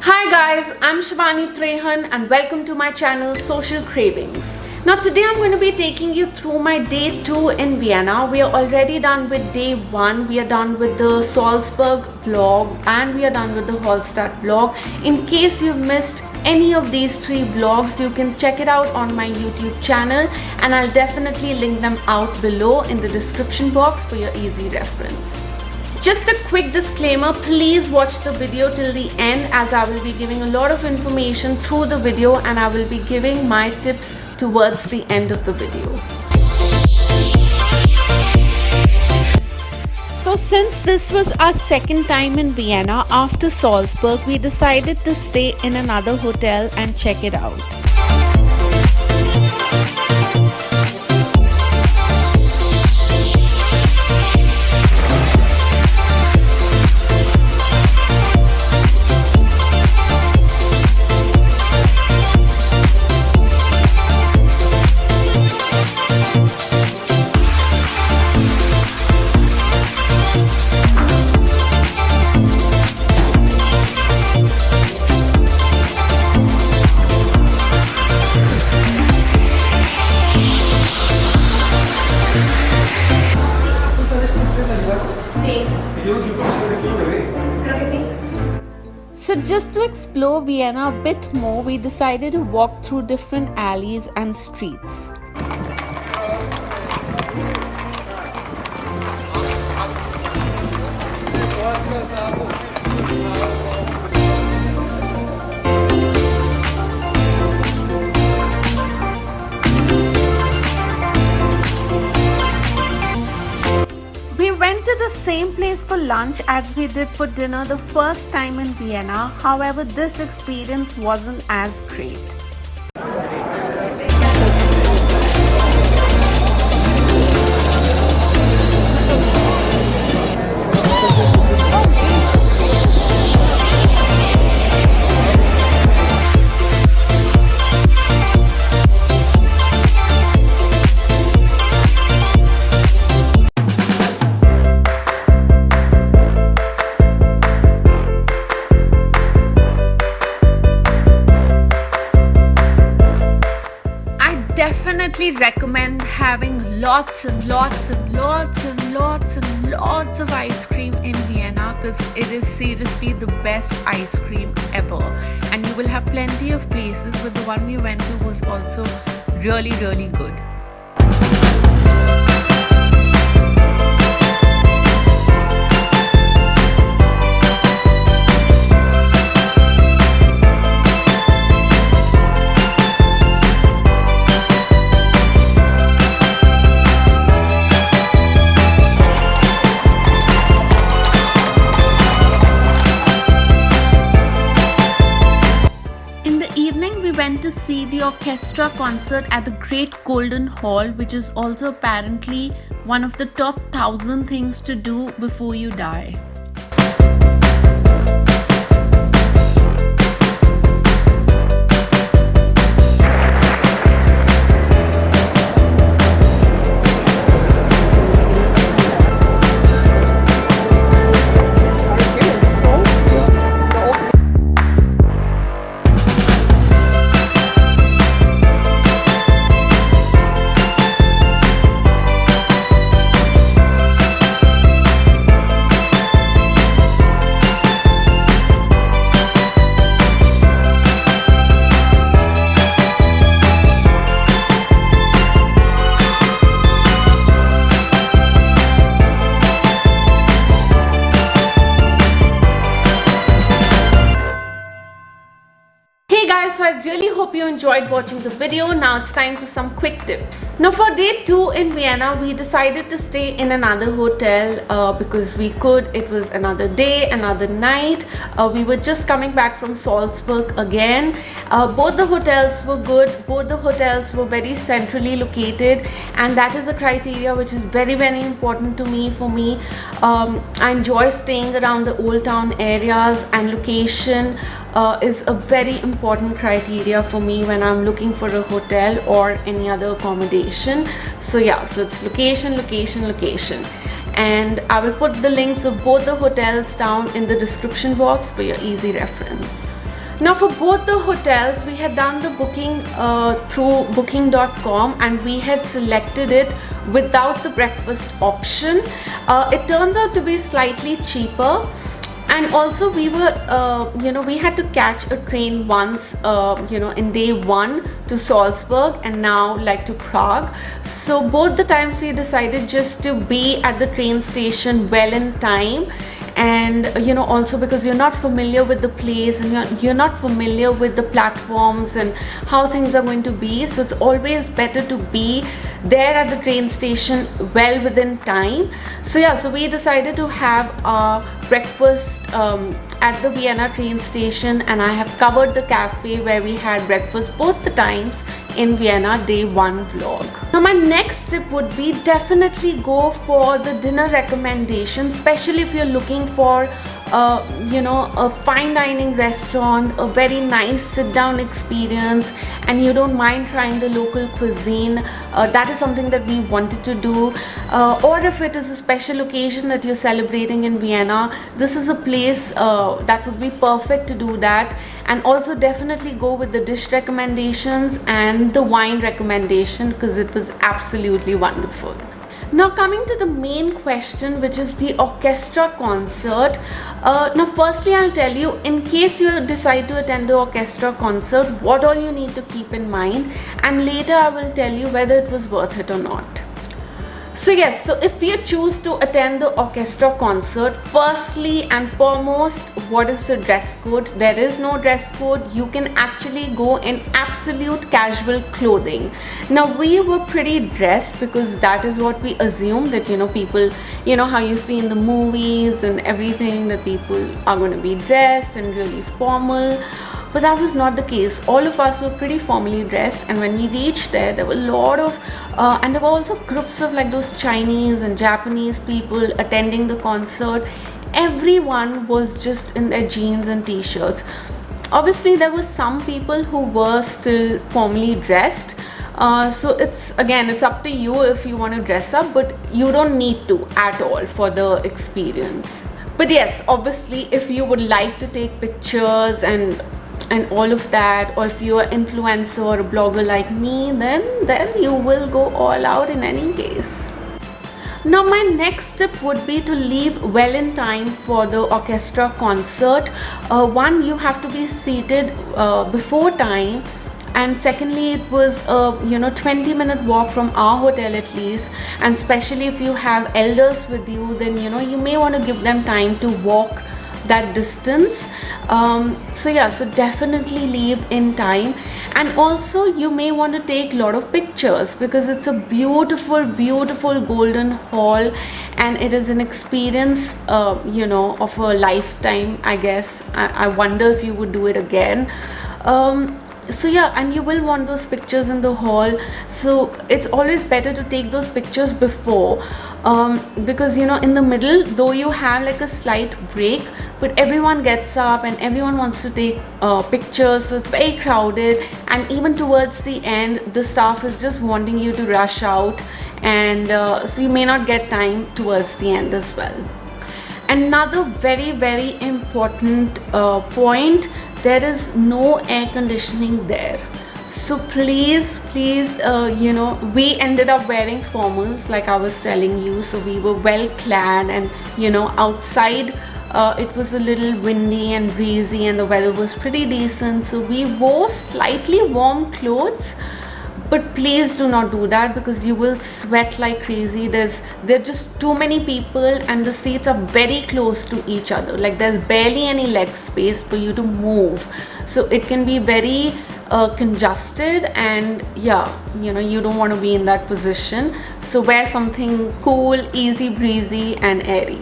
Hi guys, I'm Shivani Trehan and welcome to my channel Social Cravings. Now today I'm going to be taking you through my day 2 in Vienna. We are already done with day 1. We are done with the Salzburg vlog and we are done with the Hallstatt vlog. In case you've missed any of these 3 vlogs, you can check it out on my YouTube channel and I'll definitely link them out below in the description box for your easy reference. Just a quick disclaimer, please watch the video till the end as I will be giving a lot of information through the video and I will be giving my tips towards the end of the video. So since this was our second time in Vienna after Salzburg, we decided to stay in another hotel and check it out. So just to explore Vienna a bit more, we decided to walk through different alleys and streets. We went to the same place for lunch as we did for dinner the first time in Vienna. However, this experience wasn't as great. Definitely recommend having lots of ice cream in Vienna because it is seriously the best ice cream ever, and you will have plenty of places, but the one we went to was also really good. To see the orchestra concert at the Great Golden Hall, which is also apparently one of the top 1000 things to do before you die. So I really hope you enjoyed watching the video. Now it's time for some quick tips. Now for day 2 in Vienna, we decided to stay in another hotel because we could. It was another day, another night. We were just coming back from Salzburg again. Both the hotels were good. Both the hotels were very centrally located, and that is a criteria which is very important to me. For me, I enjoy staying around the old town areas, and location is a very important criteria for me when I'm looking for a hotel or any other accommodation. So yeah, so it's location, and I will put the links of both the hotels down in the description box for your easy reference. Now for both the hotels, we had done the booking through booking.com, and we had selected it without the breakfast option. It turns out to be slightly cheaper, and also we were we had to catch a train once in day one to Salzburg and now like to Prague. So both the times we decided just to be at the train station well in time. And also because you're not familiar with the place and you're not familiar with the platforms and how things are going to be, so it's always better to be there at the train station well within time. So yeah, so we decided to have our breakfast at the Vienna train station, and I have covered the cafe where we had breakfast both the times in Vienna day one vlog. Now my next tip would be definitely go for the dinner recommendation, especially if you're looking for a fine dining restaurant, a very nice sit down experience, and you don't mind trying the local cuisine. That is something that we wanted to do. Or if it is a special occasion that you're celebrating in Vienna, this is a place that would be perfect to do that. And also definitely go with the dish recommendations and the wine recommendation, because it was absolutely wonderful. Now coming to the main question, which is the orchestra concert. Now firstly I'll tell you, in case you decide to attend the orchestra concert, what all you need to keep in mind, and later I will tell you whether it was worth it or not. So yes, so if you choose to attend the orchestra concert, firstly and foremost, what is the dress code? There is no dress code. You can actually go in absolute casual clothing. Now we were pretty dressed because that is what we assume, that people, how you see in the movies and everything, that people are going to be dressed and really formal. But that was not the case. All of us were pretty formally dressed, and when we reached there were a lot of and there were also groups of like those Chinese and Japanese people attending the concert. Everyone was just in their jeans and t-shirts. Obviously there were some people who were still formally dressed, so it's up to you if you want to dress up, but you don't need to at all for the experience. But yes, obviously if you would like to take pictures and all of that, or if you're an influencer or a blogger like me, then you will go all out in any case. Now my next tip would be to leave well in time for the orchestra concert. One, you have to be seated before time, and secondly it was 20-minute walk from our hotel at least, and especially if you have elders with you, then you may want to give them time to walk that distance. So definitely leave in time. And also you may want to take a lot of pictures, because it's a beautiful golden hall, and it is an experience of a lifetime, I guess. I wonder if you would do it again. And you will want those pictures in the hall, so it's always better to take those pictures before, because in the middle, though you have like a slight break, but everyone gets up and everyone wants to take pictures, so it's very crowded, and even towards the end the staff is just wanting you to rush out, and so you may not get time towards the end as well. Another very important point, there is no air conditioning there. So please, we ended up wearing formals like I was telling you, so we were well clad, and outside it was a little windy and breezy and the weather was pretty decent, so we wore slightly warm clothes. But please do not do that, because you will sweat like crazy. There are just too many people, and the seats are very close to each other. Like there's barely any leg space for you to move, so it can be very congested, and you don't want to be in that position. So wear something cool, easy breezy and airy.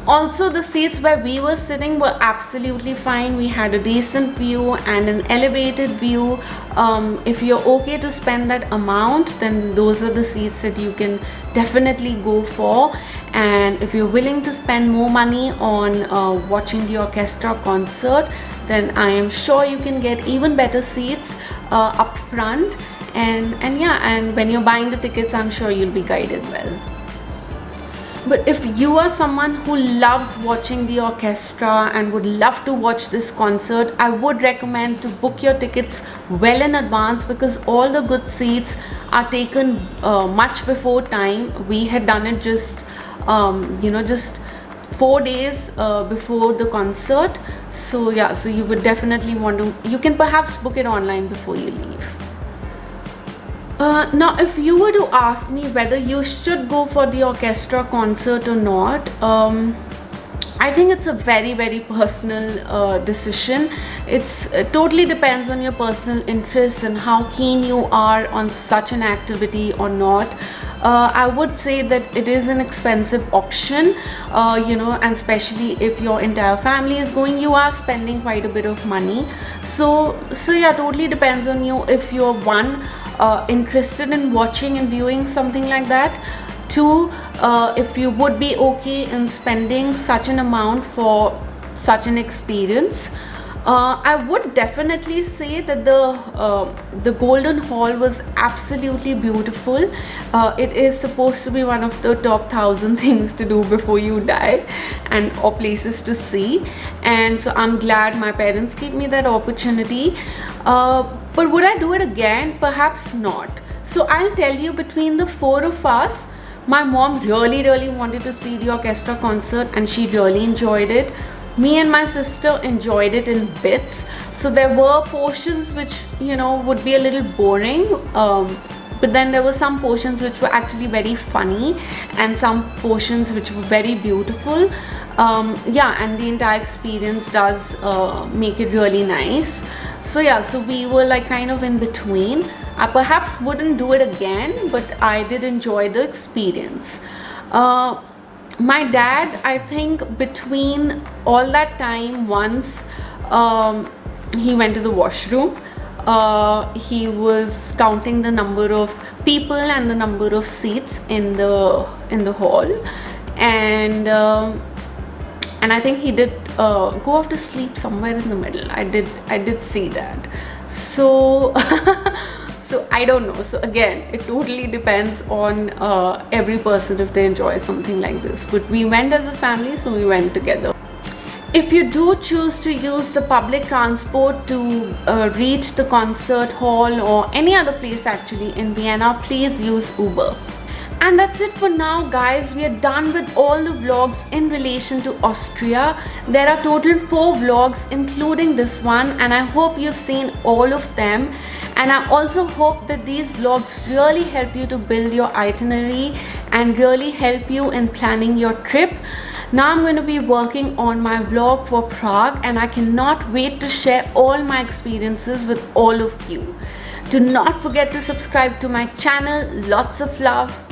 Also, the seats where we were sitting were absolutely fine. We had a decent view and an elevated view. If you're okay to spend that amount, then those are the seats that you can definitely go for. And if you're willing to spend more money on watching the orchestra concert, then I am sure you can get even better seats up front. And when you're buying the tickets, I'm sure you'll be guided well. But if you are someone who loves watching the orchestra and would love to watch this concert, I would recommend to book your tickets well in advance, because all the good seats are taken much before time. We had done it just just 4 days before the concert. So yeah, so you would definitely want to, you can perhaps book it online before you leave. Now if you were to ask me whether you should go for the orchestra concert or not, I think it's a very personal decision. It's totally depends on your personal interests and how keen you are on such an activity or not. I would say that it is an expensive option, and especially if your entire family is going, you are spending quite a bit of money. So yeah, totally depends on you if you're interested in watching and viewing something like that. Two, if you would be okay in spending such an amount for such an experience. I would definitely say that the Golden Hall was absolutely beautiful. It is supposed to be one of the top 1,000 things to do before you die, or places to see, and so I'm glad my parents gave me that opportunity. But would I do it again? Perhaps not. So I'll tell you, between the 4 of us, my mom really wanted to see the orchestra concert and she really enjoyed it. Me and my sister enjoyed it in bits. So there were portions which would be a little boring, but then there were some portions which were actually very funny and some portions which were very beautiful. Yeah, and the entire experience does make it really nice. So yeah, so we were like kind of in between. I perhaps wouldn't do it again, but I did enjoy the experience. My dad, I think between all that time, once he went to the washroom, he was counting the number of people and the number of seats in the hall, and I think he did go off to sleep somewhere in the middle. I did see that. So so I don't know. So again, it totally depends on every person if they enjoy something like this. But we went as a family, so we went together. If you do choose to use the public transport to reach the concert hall or any other place actually in Vienna, please use Uber. And that's it for now, guys. We are done with all the vlogs in relation to Austria. There are total 4 vlogs including this one, and I hope you've seen all of them. And I also hope that these vlogs really help you to build your itinerary and really help you in planning your trip. Now I'm going to be working on my vlog for Prague, and I cannot wait to share all my experiences with all of you. Do not forget to subscribe to my channel. Lots of love.